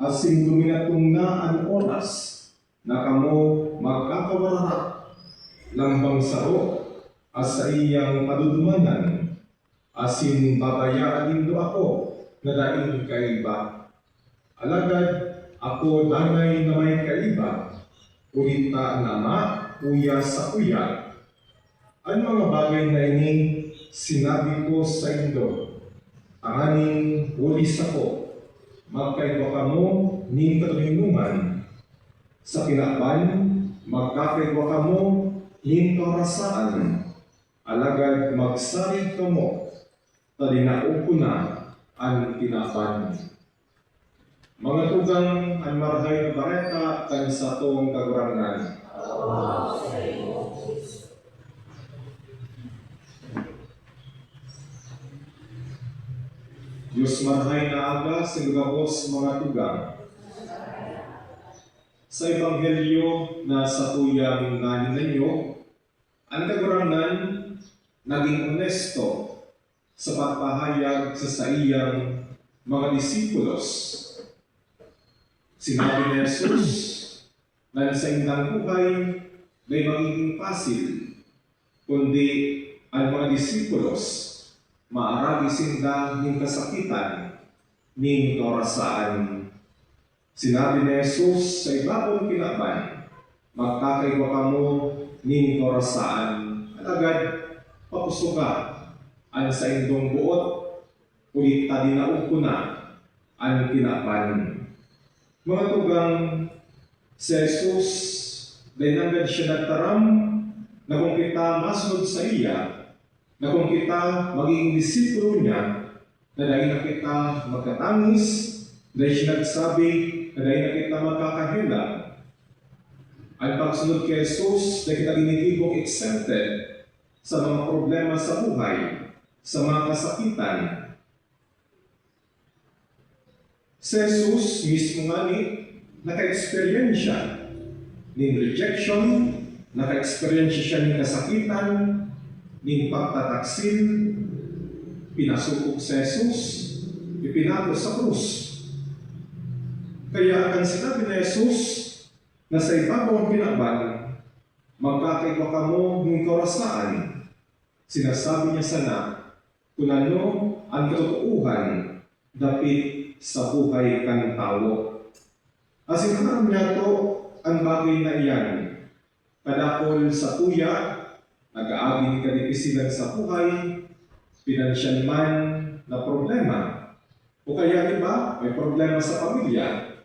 asin duminatong na ang oras na kamo magkakawarara lambang saro as sa iyang padudumanan asin babayaan nindo ako na daing kaiba. Alagad ako danay na may kaiba, ulita nama uya sa uya. Ang mga bagay na ini sinabi ko sa indo, anganing ulis ako, magkaiba kamo ni katuhinungan. Sa kinakban, magkakaiba kamo ni karasaan. Alagad magsarig kamo, talinaog ko na ang kinakban. Mga tugang ang marhay na bareta kan sa tong kagurangan. Diyos marhay na aga sa lugabos mga tugang. Sa Ebanghelyo na sa tuyang nganin ninyo, ang kagurangan naging onesto sa pagpahayag sa iyang mga disipulos. Sinabi ni Jesus na sa indang buhay ay magiging pasil, kundi ang mga disipulos maaragi sinda ng kasakitan ng karasaan. Sinabi ni Jesus sa ibabong kinakban, magkakaiba kamo ng karasaan, alagad papusuka ang sa indong buot, ulit tadinaog ko na ang kinakban. Mga tugang, si Jesus, dahil nagad siya nagtaram, na kung kita masunod sa iya, na kung kita magiging disipulo niya, na dahil na kita magkatangis, dahil siya nagsabi, na dahil na kita magkakahila. Ang pagsunod kay Jesus, dahil kita ginitibok exempted sa mga problema sa buhay, sa mga kasakitan. Si Jesus mismo nga naka-experiensya ng rejection, naka-experiensya siya ng kasakitan, ng pagtataksil, pinasukog si Jesus, ipinato sa krus. Kaya ang sinabi ni Jesus na sa ibabang pinakban, magkakaiba kamo ng karasaan, sinasabi niya sana kung ano ang katotohanan dapit sa buhay kang tao. Asin niya to ang bagay na iyan. Kadakol sa tuya, nag-aagi ni kadipisilan sa buhay, pinansyal man na problema. O kaya iba, may problema sa pamilya.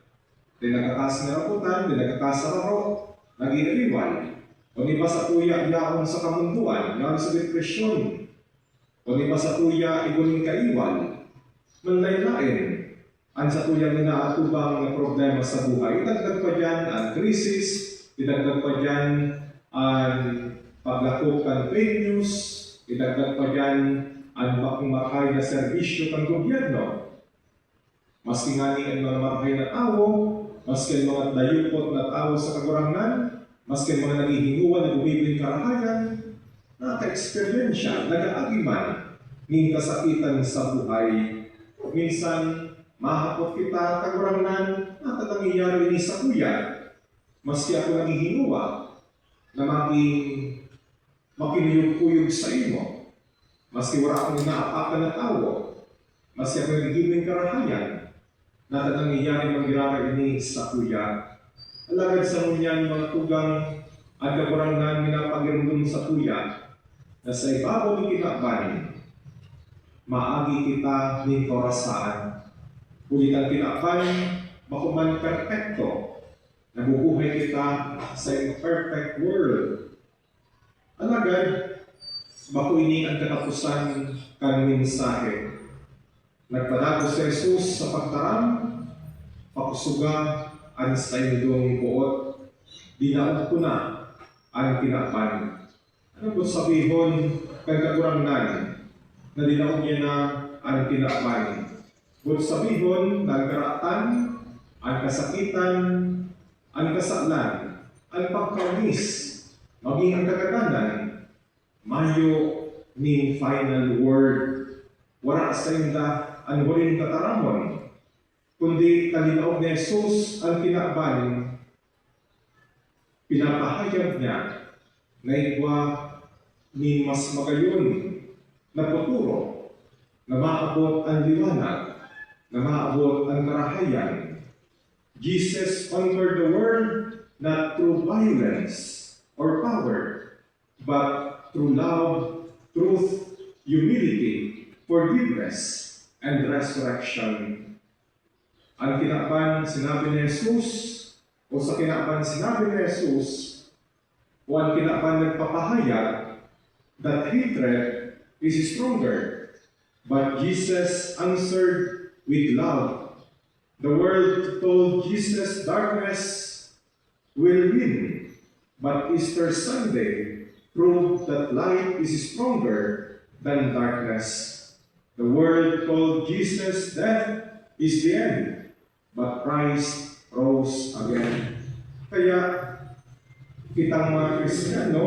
Di nakakasnaraputan, di nakakasararo, nag-iiwan. O iba sa tuya, iyaon sa kamunduan, iyaon sa depresyon. O iba sa tuya, iguling kaiwan. Manlaylain. Ang sa tuyang inaatubang na problema sa buhay, idagdag pa dyan ang krisis, idagdag pa dyan ang paglakop ng fake news, idagdag pa dyan ang makay na serbisyo ng gobyerno. Maski nga ni ang mga marhay na tao, maski ang mga dayupot na tao sa kagurangan, maski ang mga naghihinguan na bumibling karahayan, naka-experiensya, nag-aagiman ng kasakitan sa buhay. Minsan, mahapot kita kagurangan at nangyayari ni sa kuya. Maski ako naghihinuwa na makinuyog-kuyog sa imo. Maski wala akong inaapakan na tao. Maski ako nagiging karahayan na nangyayari mangyayari ni sa kuya. Alagad sa ngunyan mga tugang at kagurangan minapagirundong sa kuya na sa ibabaw ni kinakban, maagi kita ni karasaan. Kulit ang kinakban, makuman perfecto, nabubuhay kita sa imperfect world. Alagad, bako ini ang katapusan kan mensahe. Nagpadago si Jesus sa pagtaram, pakusuga ang sa indong buot, dinaog ko na ang kinakban. Ano po sabihon kang kagurangan na dinaog niya na ang kinakban? Kung sabihon, nagkaratan, ang kasakitan, ang kasalan, ang pagkamis, maging ang kagaganan, mayo ni final word. Wala sa inda ang huling kataramon. kundi kalinaog ni Jesus ang kinaban, pinapahayag niya na igwa ni mas magayon na futuro, na maabot ang liwanag, na maabot ang karahayan. Jesus conquered the world not through violence or power, but through love, truth, humility, forgiveness, and resurrection. Ang kinaban sinabi ni Jesus, o sa kinaban sinabi ni Jesus, o ang kinaban nagpapahayag that hatred is stronger. But Jesus answered with love. The world told Jesus darkness will win, but Easter Sunday proved that light is stronger than darkness. The world told Jesus death is the end, but Christ rose again. Kaya, kitang mga Kristiyano,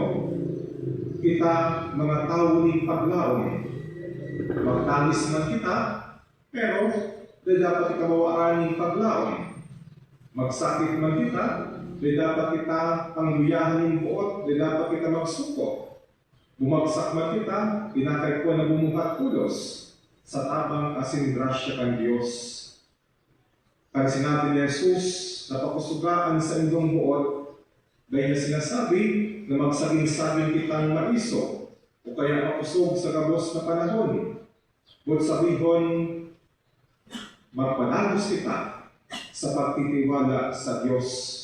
kita mga tao ni paglaon. Magtangis man kita, pero di dapat kita mawaaning paglaon. Magsakit man kita, di dapat kita pangguyahan ng buot, di dapat kita magsuko. Bumagsak man kita, pinakay ko na bumuhat kulos sa tabang kasing grasya kan Diyos. Kaya sinabi ni Jesus na pakusugaan sa inyong buot, dahil sinasabi na magsaging sabing kitang maiso o kaya makusog sa gabos na panahon. But sabihon, magpanalos kita sa pagtitiwala sa Diyos.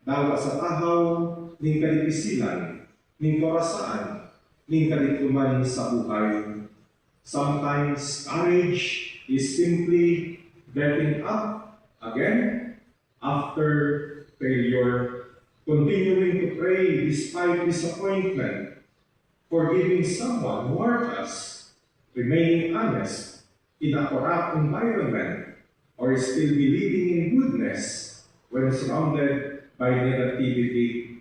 Dawa sa tahaw, ning kalipisilan, ning korasaan, ning kalituman sa buhay. Sometimes courage is simply getting up again after failure, continuing to pray despite disappointment, forgiving someone who hurt us, remaining honest in a corrupt environment, or still believing in goodness when surrounded by negativity.